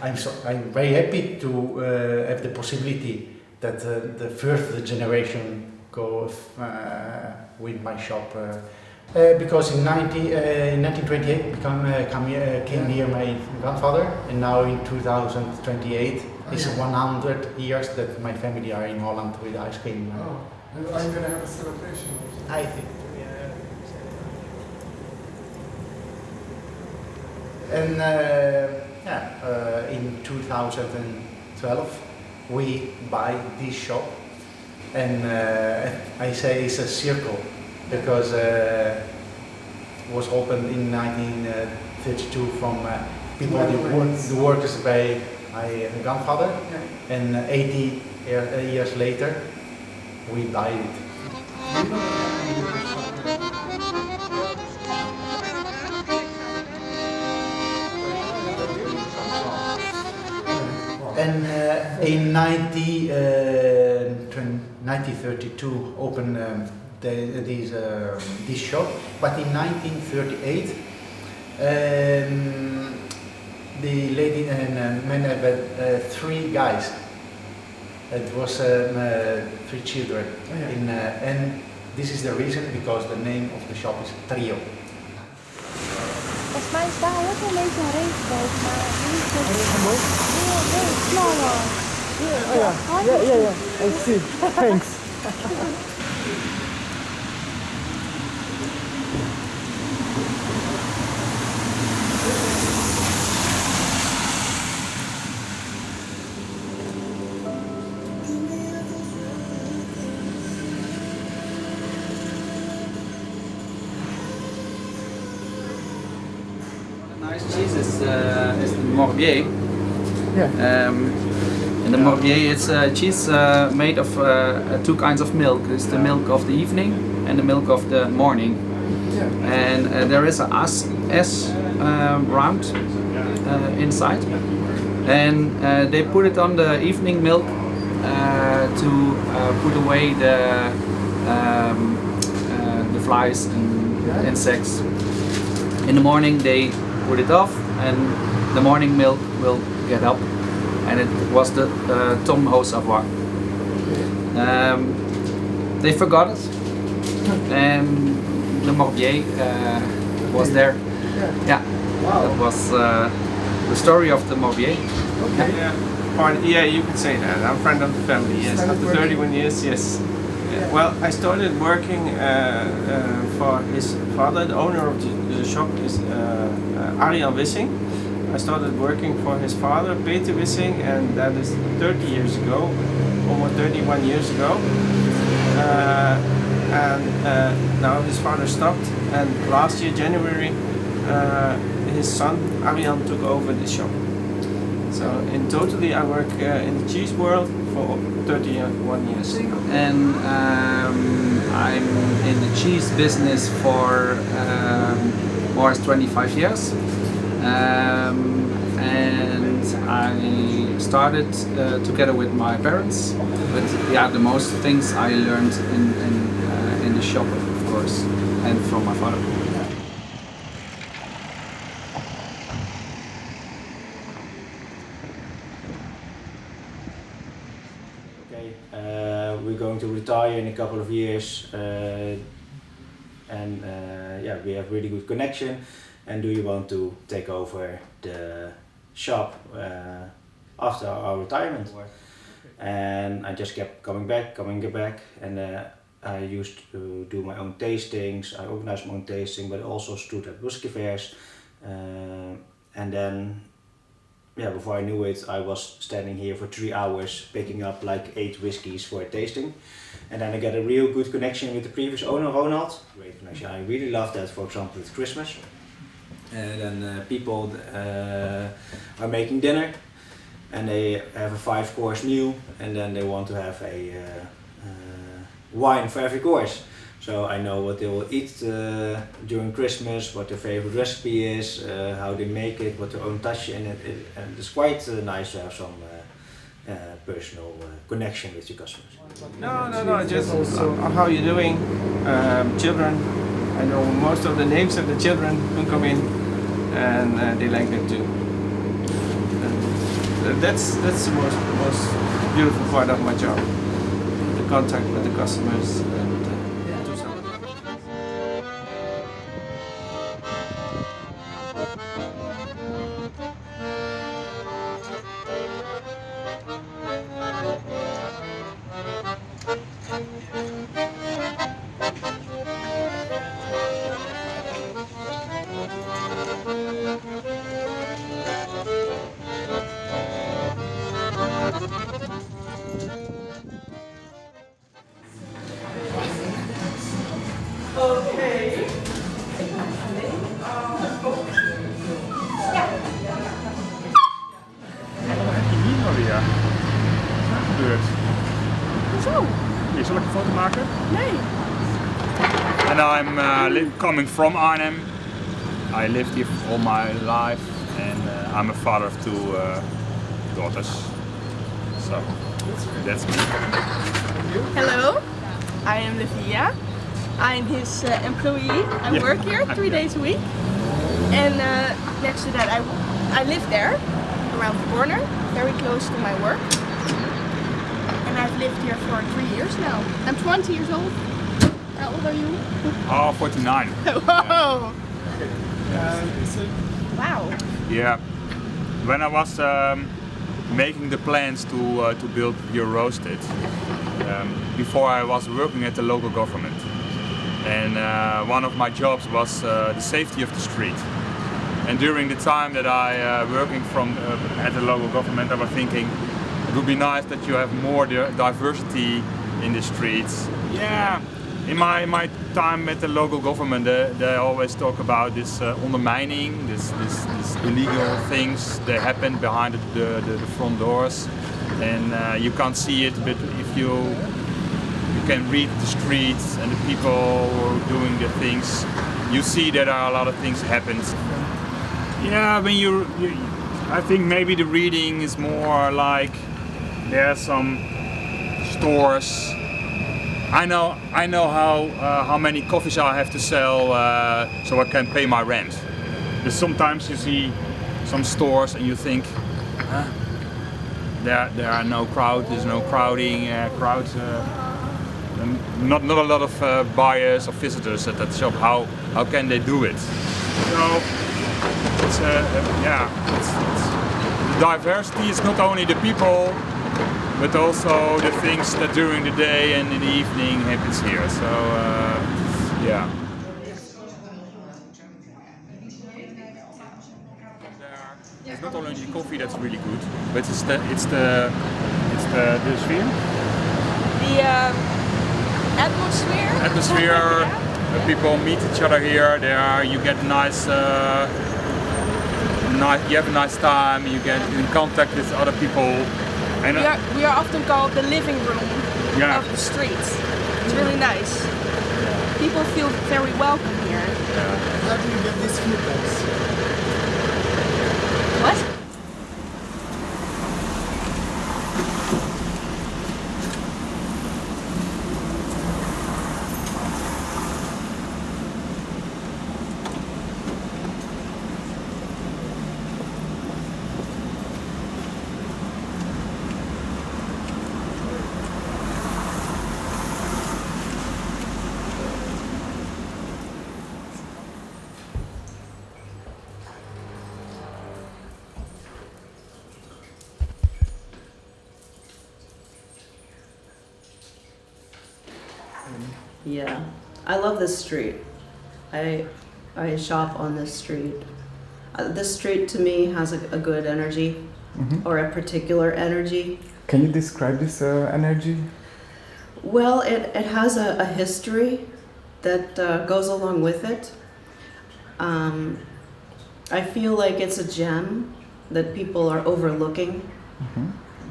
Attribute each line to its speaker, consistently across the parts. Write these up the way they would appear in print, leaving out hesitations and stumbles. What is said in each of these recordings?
Speaker 1: I'm very happy to have the possibility that the first generation go with my shop. Because in 1928 came here my grandfather, and now in 2028 it's 100 years that my family are in Holland with ice cream.
Speaker 2: And are you going to have a celebration?
Speaker 1: I think, And in 2012 we buy this shop, and I say it's a circle because it was opened in 1932 from people, the workers by my grandfather, and 80 years later we buy it. And in 1932 opened this shop, but in 1938 the lady and man had 3 guys. It was 3 children, and this is the reason because the name of the shop is Trio.
Speaker 3: Volgens mij is daar heel veel mensen een regenboog, maar niet zo heel smaller.
Speaker 2: I see. Thanks.
Speaker 4: Nice cheese is the Morbier.
Speaker 2: Yeah.
Speaker 4: And the Morbier is cheese made of 2 kinds of milk. It's the milk of the evening and the milk of the morning.
Speaker 2: Yeah.
Speaker 4: And there is a S round inside, and they put it on the evening milk to put away the flies and insects. In the morning they put it off, and the morning milk will get up, and it was the Tom Au Savoie. They forgot it, and the Morbier was there. Yeah, that was the story of the Morbier.
Speaker 2: Okay.
Speaker 5: Yeah, you could say that. I'm a friend of the family, yes. After 31 years, yes. Yeah. Well, I started working for his father. The owner of the shop is Arjan Wissing. I started working for his father, Peter Wissing, and that is 30 years ago, almost 31 years ago. Now his father stopped, and last year, January, his son, Arjan, took over the shop. So in totally I work in the cheese world for 31 years.
Speaker 4: And I'm in the cheese business for more than 25 years. And I started together with my parents, but yeah, the most things I learned in the shop, of course, and from my father.
Speaker 6: We're going to retire in a couple of years, and yeah, we have really good connection. And do you want to take over the shop after our retirement? And I just kept coming back, and I used to do my own tastings. I organized my own tasting, but also stood at whisky fairs. And then, yeah, before I knew it, I was standing here for 3 hours picking up like 8 whiskies for a tasting. And then I got a real good connection with the previous owner, Ronald. Great connection. I really love that, for example, at Christmas. And then people are making dinner, and they have a 5-course meal, and then they want to have a wine for every course. So I know what they will eat during Christmas, what their favorite recipe is, how they make it, what their own touch in it, and it's quite nice to have some personal connection with your customers.
Speaker 5: No, just how you doing, children. I know most of the names of the children who come in, and they like it too. that's the most beautiful part of my job. The contact with the customers and do something.
Speaker 7: Hier gebeurt.
Speaker 3: Zo.
Speaker 7: Hier, zal ik een foto maken?
Speaker 3: Nee.
Speaker 7: And I'm coming from Arnhem. I lived here all my life, and I'm a father of two daughters. So that's me.
Speaker 8: Hello, I am Livia. I'm his employee. I work here 3 days a week. And next to that, I live there, around the corner, very close to my work. And I've lived here for 3 years now. I'm 20 years old. How old are you?
Speaker 7: Oh, 49.
Speaker 8: Whoa! Wow.
Speaker 7: Yeah. When I was making the plans to build Your Roasted, before I was working at the local government, and one of my jobs was the safety of the street. And during the time that I working at the local government, I was thinking it would be nice that you have more diversity in the streets. Yeah. In my time at the local government, they always talk about this undermining, this illegal things that happen behind the front doors, and you can't see it, but if you can read the streets and the people who are doing the things, you see that a lot of things happen. Yeah, when I think maybe the reading is more like there are some stores. I know how many coffees I have to sell so I can pay my rent. But sometimes you see some stores and you think, there are no crowd, there's no crowding, not a lot of buyers or visitors at that shop. How can they do it? So it's the diversity is not only the people, but also the things that during the day and in the evening happens here. So yeah. It's not only the coffee that's really good, but it's the sphere.
Speaker 8: The atmosphere.
Speaker 7: Atmosphere. People meet each other here. You get nice. You have a nice time. You get in contact with other people. And
Speaker 8: We are often called the living room of the streets. It's really nice. People feel very welcome here.
Speaker 2: How do you get these feedbacks?
Speaker 8: What?
Speaker 9: Yeah, I love this street. I shop on this street. This street to me has a good energy, or a particular energy.
Speaker 2: Can you describe this energy?
Speaker 9: Well, it has a history that goes along with it. I feel like it's a gem that people are overlooking.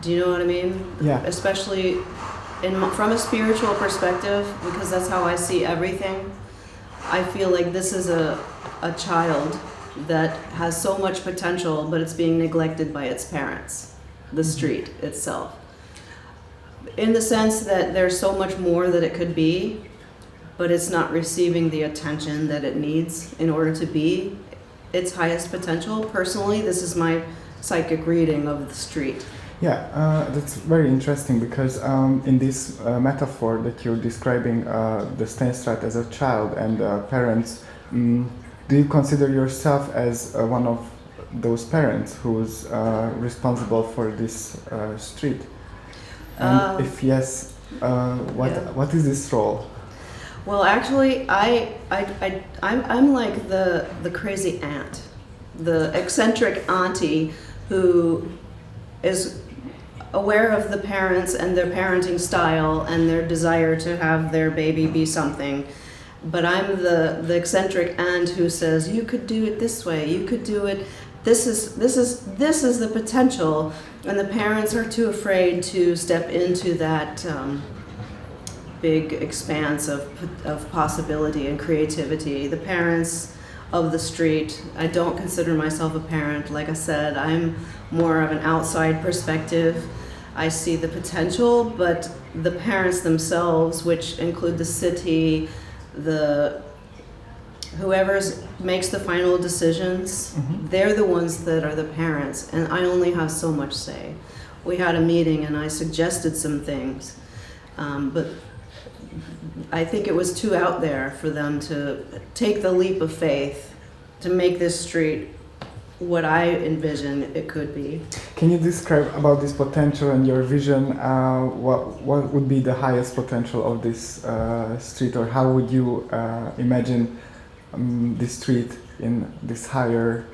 Speaker 9: Do you know what I mean?
Speaker 2: Yeah.
Speaker 9: Especially from a spiritual perspective, because that's how I see everything. I feel like this is a child that has so much potential, but it's being neglected by its parents, the street itself. In the sense that there's so much more that it could be, but it's not receiving the attention that it needs in order to be its highest potential. Personally, this is my psychic reading of the street.
Speaker 2: Yeah, that's very interesting because in this metaphor that you're describing the Steenstraat as a child and parents, do you consider yourself as one of those parents who's responsible for this street? And if yes, what is this role?
Speaker 9: Well, actually, I'm like the crazy aunt, the eccentric auntie who is aware of the parents and their parenting style and their desire to have their baby be something. But I'm the eccentric aunt who says, you could do it this way, you could do it, this is the potential. And the parents are too afraid to step into that big expanse of possibility and creativity. The parents of the street, I don't consider myself a parent. Like I said, I'm more of an outside perspective. I see the potential, but the parents themselves, which include the city, whoever makes the final decisions, they're the ones that are the parents, and I only have so much say. We had a meeting and I suggested some things, but I think it was too out there for them to take the leap of faith to make this street what I envision it could be.
Speaker 2: Can you describe about this potential and your vision? What would be the highest potential of this street, or how would you imagine this street in this higher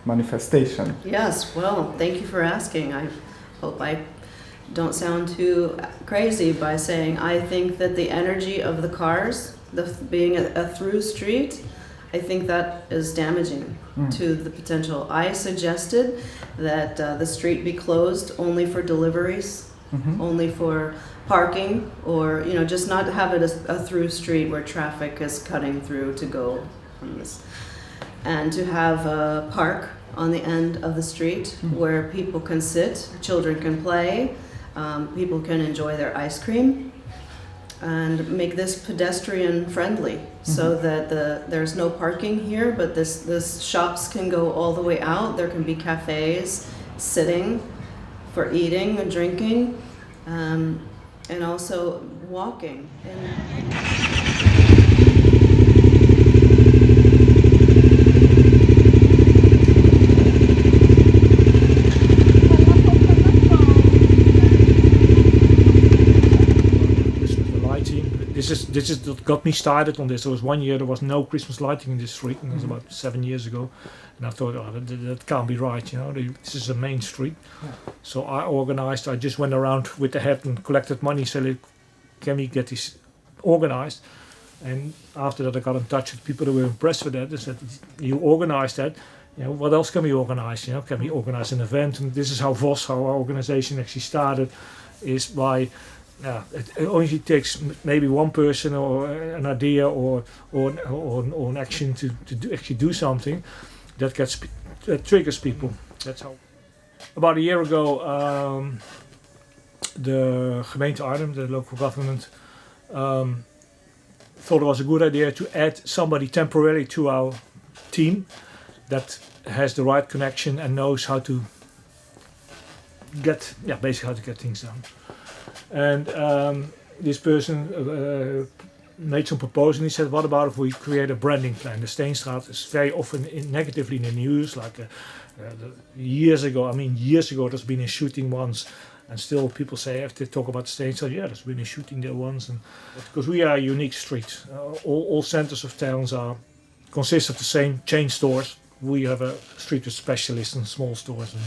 Speaker 2: manifestation?
Speaker 9: Yes, well, thank you for asking. I hope I don't sound too crazy by saying I think that the energy of the cars, being a through street, I think that is damaging to the potential. I suggested that the street be closed only for deliveries, only for parking, or just not have it a through street where traffic is cutting through to go from this, and to have a park on the end of the street where people can sit, children can play, people can enjoy their ice cream, and make this pedestrian friendly, so that there's no parking here, but this shops can go all the way out. There can be cafes, sitting for eating and drinking, and also walking.
Speaker 10: This is what got me started on this. There was 1 year there was no Christmas lighting in this street, and it was about 7 years ago. And I thought, oh, that can't be right, this is a main street. Yeah. So I just went around with the head and collected money, said, can we get this organized? And after that I got in touch with people who were impressed with that. They said, you organized that, what else can we organize? Can we organize an event? And this is how VOS, how our organization actually started, is by it only takes maybe one person or an idea or an action to actually do something that triggers people. That's how. About a year ago, the gemeente Arnhem, the local government, thought it was a good idea to add somebody temporarily to our team that has the right connection and knows how to basically how to get things done. And this person made some proposal. He said, what about if we create a branding plan? The Steenstraat is very often negatively in the news, like years ago there's been a shooting once, and still people say, if they talk about the Steenstraat, there's been a shooting there once. And because we are a unique street, all centers of towns consist of the same chain stores. We have a street with specialists and small stores, and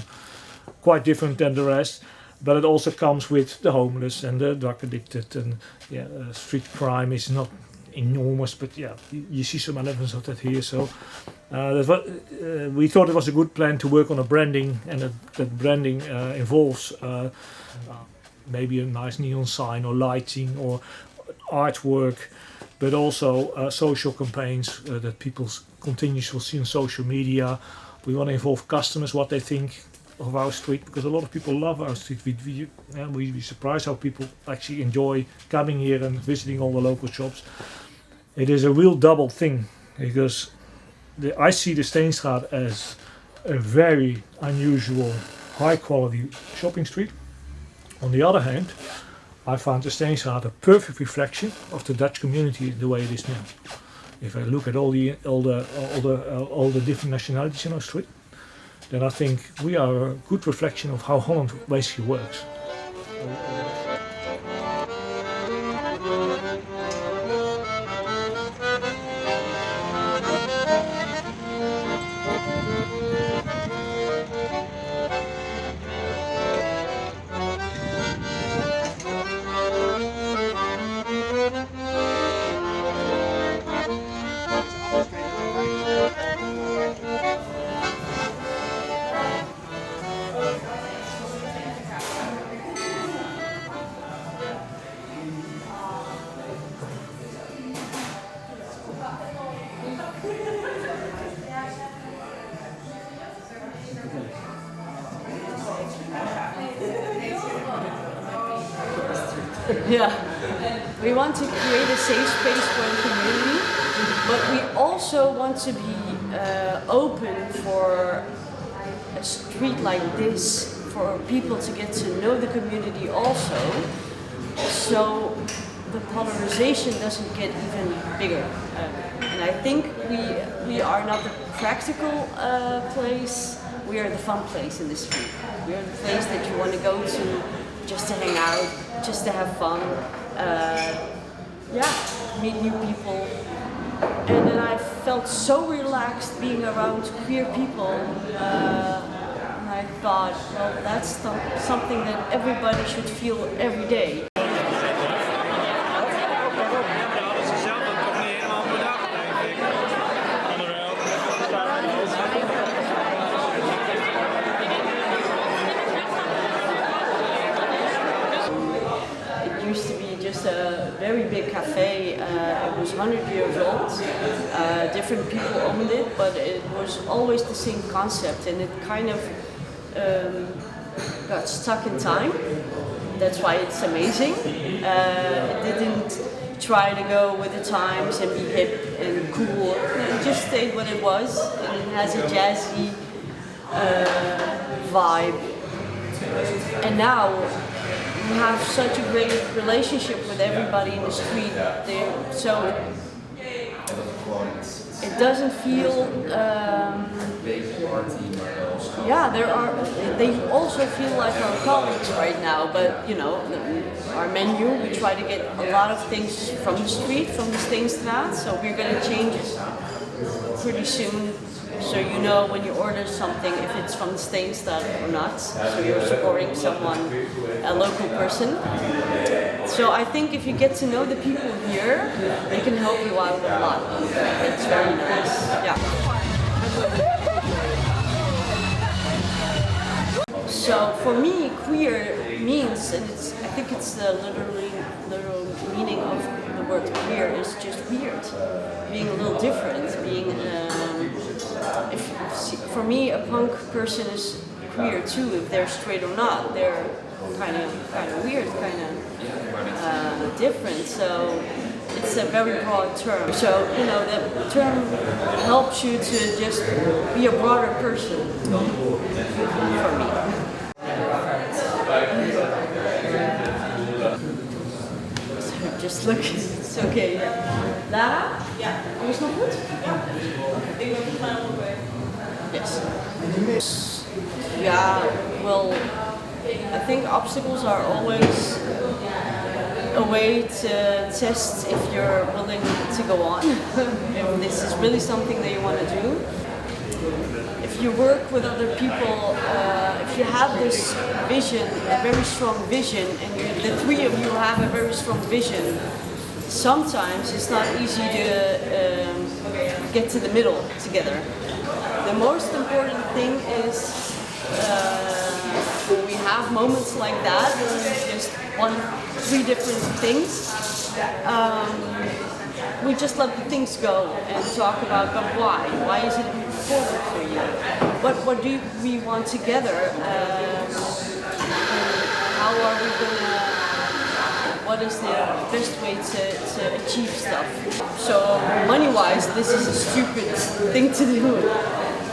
Speaker 10: quite different than the rest. But it also comes with the homeless and the drug addicted, and street crime is not enormous, but you see some elements of that here. So we thought it was a good plan to work on a branding, and that branding involves maybe a nice neon sign or lighting or artwork, but also social campaigns that people continuously will see on social media. We want to involve customers, what they think of our street, because a lot of people love our street. We surprised how people actually enjoy coming here and visiting all the local shops. It is a real double thing, because I see the Steenstraat as a very unusual, high quality shopping street. On the other hand, I found the Steenstraat a perfect reflection of the Dutch community the way it is now. If I look at all the different nationalities in our street, then I think we are a good reflection of how Holland basically works.
Speaker 9: Yeah, we want to create a safe space for the community, but we also want to be open for a street like this, for people to get to know the community also, so the polarization doesn't get even bigger. And I think we are not the practical place, we are the fun place in the street. We are the place that you want to go to just to hang out, just to have fun, meet new people. And then I felt so relaxed being around queer people, and I thought, well, that's something that everybody should feel every day. Used to be just a very big cafe. It was 100 years old. Different people owned it, but it was always the same concept, and it kind of got stuck in time. That's why it's amazing. It didn't try to go with the times and be hip and cool. It just stayed what it was, and it has a jazzy vibe. And now we have such a great relationship with everybody in the street, so it doesn't feel, they also feel like our colleagues right now, but you know, our menu, we try to get a lot of things from the street, from the Steenstraat, so we're going to change it pretty soon. So you know when you order something if it's from the Steenstraat or not. So you're supporting someone, a local person. So I think if you get to know the people here, they can help you out a lot. It's very nice. Yeah. So for me, queer means, and I think it's the literal meaning of the word queer is just weird, being a little different, being. For me, a punk person is queer too, if they're straight or not. They're kind of weird, kind of different. So it's a very broad term. So you know, the term helps you to just be a broader person. For me. So just look. It's okay. Lara? Ja. Alles nog goed? Ja. Ik ben volgens mij onderweg. Yes. Yeah, well, I think obstacles are always a way to test if you're willing to go on, if this is really something that you want to do. If you work with other people, if you have this vision, a very strong vision, and the three of you have a very strong vision, sometimes it's not easy to get to the middle together. The most important thing is when we have moments like that, where we just want three different things, we just let the things go and talk about, but why? Why is it important for you? What do we want together? And how are we gonna? What is the best way to achieve stuff? So money-wise, this is a stupid thing to do.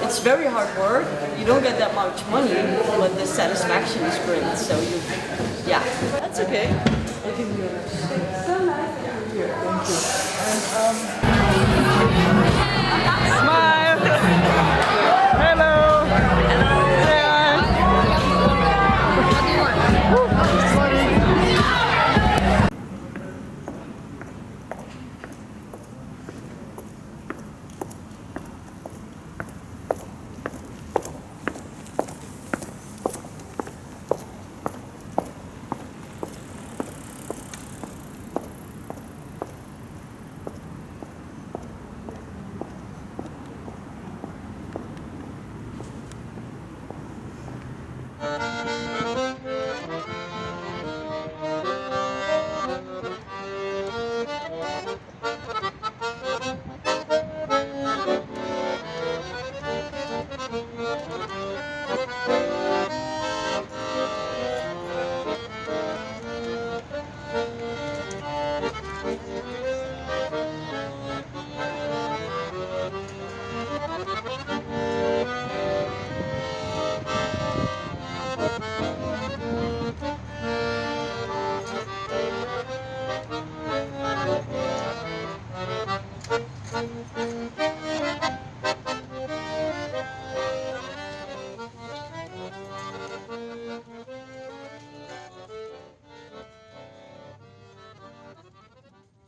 Speaker 11: it's very hard work. You don't get that much money, but the satisfaction is great. So yeah, that's okay.
Speaker 2: Here, thank you. And